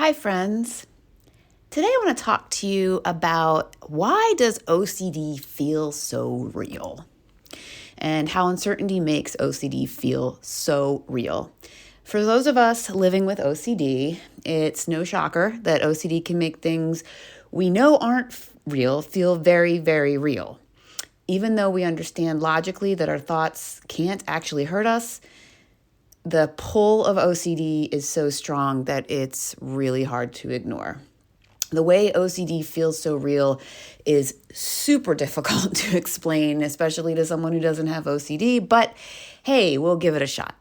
Hi, friends. Today I want to talk to you about why does OCD feel so real and how uncertainty makes OCD feel so real. For those of us living with OCD, it's no shocker that OCD can make things we know aren't real feel very, very real. Even though we understand logically that our thoughts can't actually hurt us, the pull of OCD is so strong that it's really hard to ignore. The way OCD feels so real is super difficult to explain, especially to someone who doesn't have OCD, but hey, we'll give it a shot.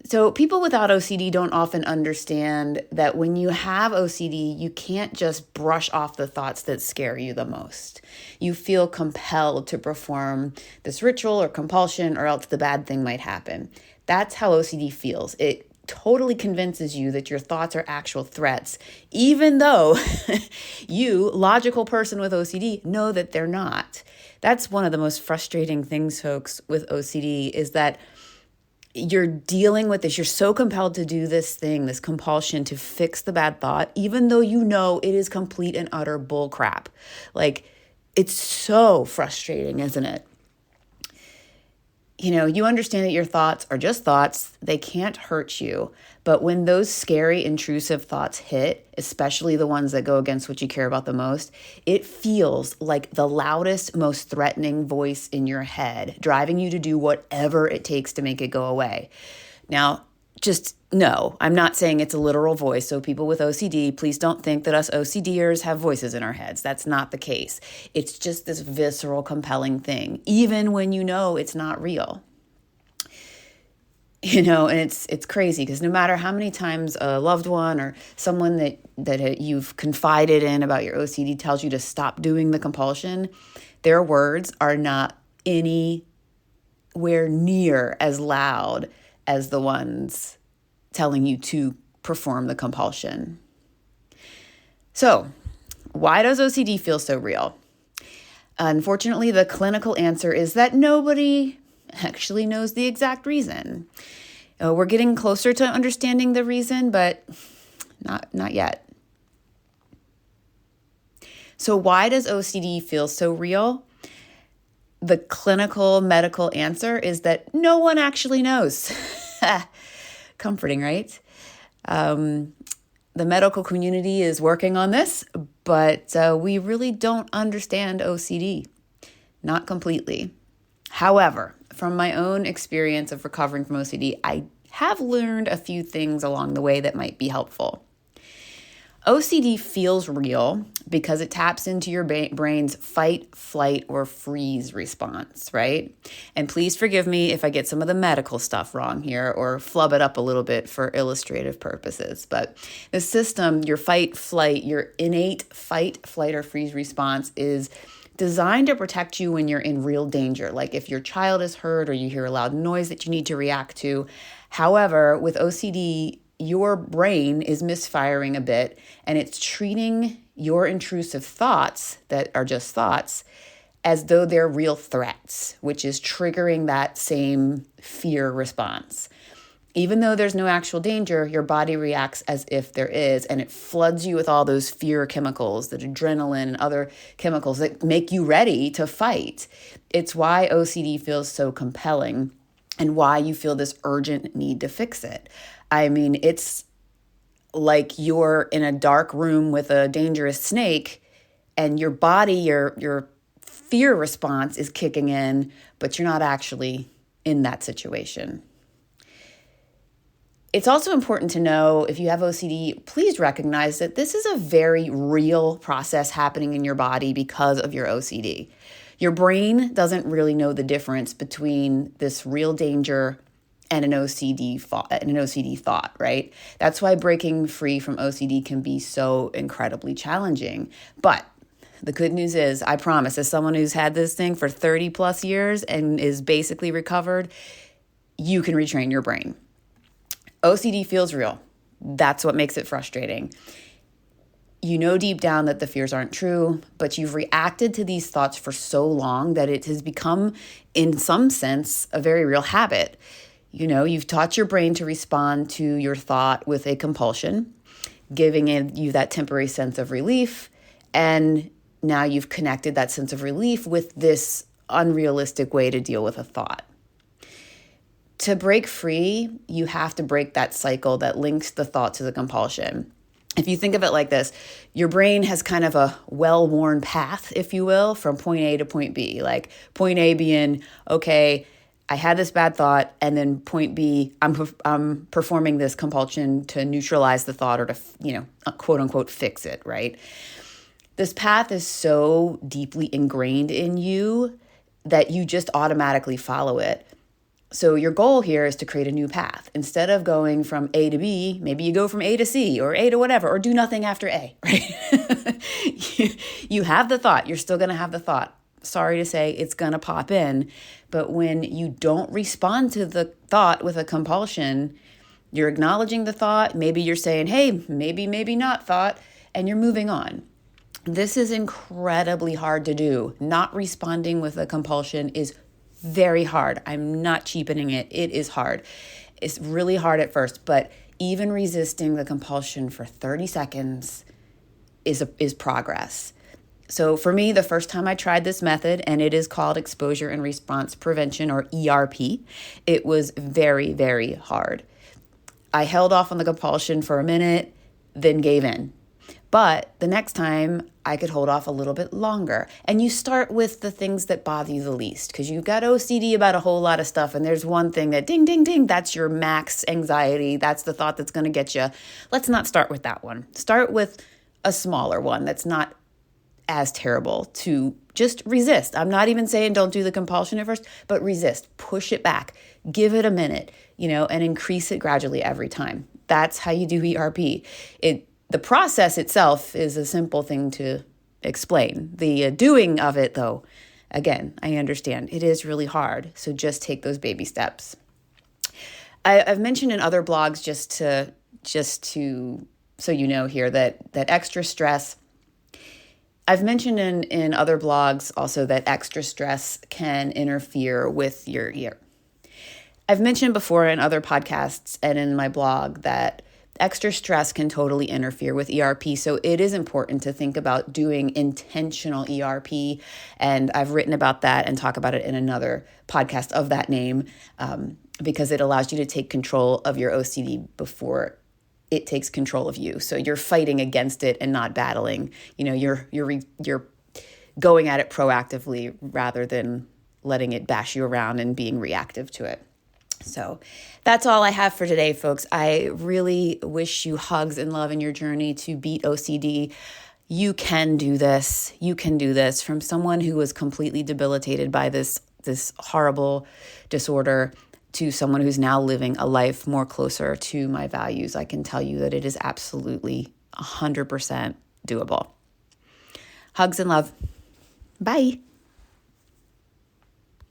So people without OCD don't often understand that when you have OCD, you can't just brush off the thoughts that scare you the most. You feel compelled to perform this ritual or compulsion, or else the bad thing might happen. That's how OCD feels. It totally convinces you that your thoughts are actual threats, even though you, logical person with OCD, know that they're not. That's one of the most frustrating things, folks, with OCD is that you're dealing with this. You're so compelled to do this thing, this compulsion to fix the bad thought, even though you know it is complete and utter bull crap. Like, it's so frustrating, isn't it? You understand that your thoughts are just thoughts. They can't hurt you. But when those scary, intrusive thoughts hit, especially the ones that go against what you care about the most, it feels like the loudest, most threatening voice in your head, driving you to do whatever it takes to make it go away. Now, just no, I'm not saying it's a literal voice. So people with OCD, please don't think that us OCDers have voices in our heads. That's not the case. It's just this visceral, compelling thing, even when you know it's not real. And it's crazy because no matter how many times a loved one or someone that you've confided in about your OCD tells you to stop doing the compulsion, their words are not anywhere near as loud as the ones telling you to perform the compulsion. So, why does OCD feel so real? Unfortunately, the clinical answer is that nobody actually knows the exact reason. We're getting closer to understanding the reason, but not yet. So why does OCD feel so real? The clinical medical answer is that no one actually knows. Comforting, right? The medical community is working on this, but we really don't understand OCD. Not completely. However, from my own experience of recovering from OCD, I have learned a few things along the way that might be helpful. OCD feels real because it taps into your brain's fight, flight, or freeze response, right? And please forgive me if I get some of the medical stuff wrong here or flub it up a little bit for illustrative purposes. But the system, your fight, flight, your innate fight, flight, or freeze response is designed to protect you when you're in real danger, like if your child is hurt or you hear a loud noise that you need to react to. However, with OCD, your brain is misfiring a bit and it's treating your intrusive thoughts that are just thoughts as though they're real threats, which is triggering that same fear response. Even though there's no actual danger, your body reacts as if there is, and it floods you with all those fear chemicals, the adrenaline and other chemicals that make you ready to fight. It's why OCD feels so compelling and why you feel this urgent need to fix it. I mean, it's like you're in a dark room with a dangerous snake and your body, your fear response is kicking in, but you're not actually in that situation. It's also important to know if you have OCD, please recognize that this is a very real process happening in your body because of your OCD. Your brain doesn't really know the difference between this real danger and an OCD thought, right? That's why breaking free from OCD can be so incredibly challenging. But the good news is, I promise, as someone who's had this thing for 30 plus years and is basically recovered, you can retrain your brain. OCD feels real. That's what makes it frustrating. You know deep down that the fears aren't true, but you've reacted to these thoughts for so long that it has become, in some sense, a very real habit. You've taught your brain to respond to your thought with a compulsion, giving you that temporary sense of relief. And now you've connected that sense of relief with this unrealistic way to deal with a thought. To break free, you have to break that cycle that links the thought to the compulsion. If you think of it like this, your brain has kind of a well-worn path, if you will, from point A to point B. Like point A being, okay, I had this bad thought, and then point B, I'm performing this compulsion to neutralize the thought or to, quote unquote, fix it, right? This path is so deeply ingrained in you that you just automatically follow it. So your goal here is to create a new path. Instead of going from A to B, maybe you go from A to C or A to whatever, or do nothing after A, right? You have the thought. You're still going to have the thought. Sorry to say, it's going to pop in. But when you don't respond to the thought with a compulsion, you're acknowledging the thought. Maybe you're saying, hey, maybe not thought, and you're moving on. This is incredibly hard to do. Not responding with a compulsion is very hard. I'm not cheapening it. It is hard. It's really hard at first, but even resisting the compulsion for 30 seconds is progress. So for me, the first time I tried this method, and it is called exposure and response prevention, or ERP, it was very, very hard. I held off on the compulsion for a minute, then gave in. But the next time I could hold off a little bit longer. And you start with the things that bother you the least, because you've got OCD about a whole lot of stuff. And there's one thing that ding, ding, ding, that's your max anxiety. That's the thought that's going to get you. Let's not start with that one. Start with a smaller one that's not as terrible to just resist. I'm not even saying don't do the compulsion at first, but resist, push it back, give it a minute, and increase it gradually every time. That's how you do ERP. The process itself is a simple thing to explain. The doing of it, though, again, I understand it is really hard. So just take those baby steps. I've mentioned in other blogs just to so you know here that extra stress. I've mentioned in other blogs also that extra stress can interfere with your ear. I've mentioned before in other podcasts and in my blog that extra stress can totally interfere with ERP. So it is important to think about doing intentional ERP. And I've written about that and talk about it in another podcast of that name, because it allows you to take control of your OCD before it takes control of you. So you're fighting against it and not battling. You're going at it proactively rather than letting it bash you around and being reactive to it. So that's all I have for today, folks. I really wish you hugs and love in your journey to beat OCD. You can do this. You can do this. From someone who was completely debilitated by this horrible disorder to someone who's now living a life more closer to my values, I can tell you that it is absolutely 100% doable. Hugs and love. Bye.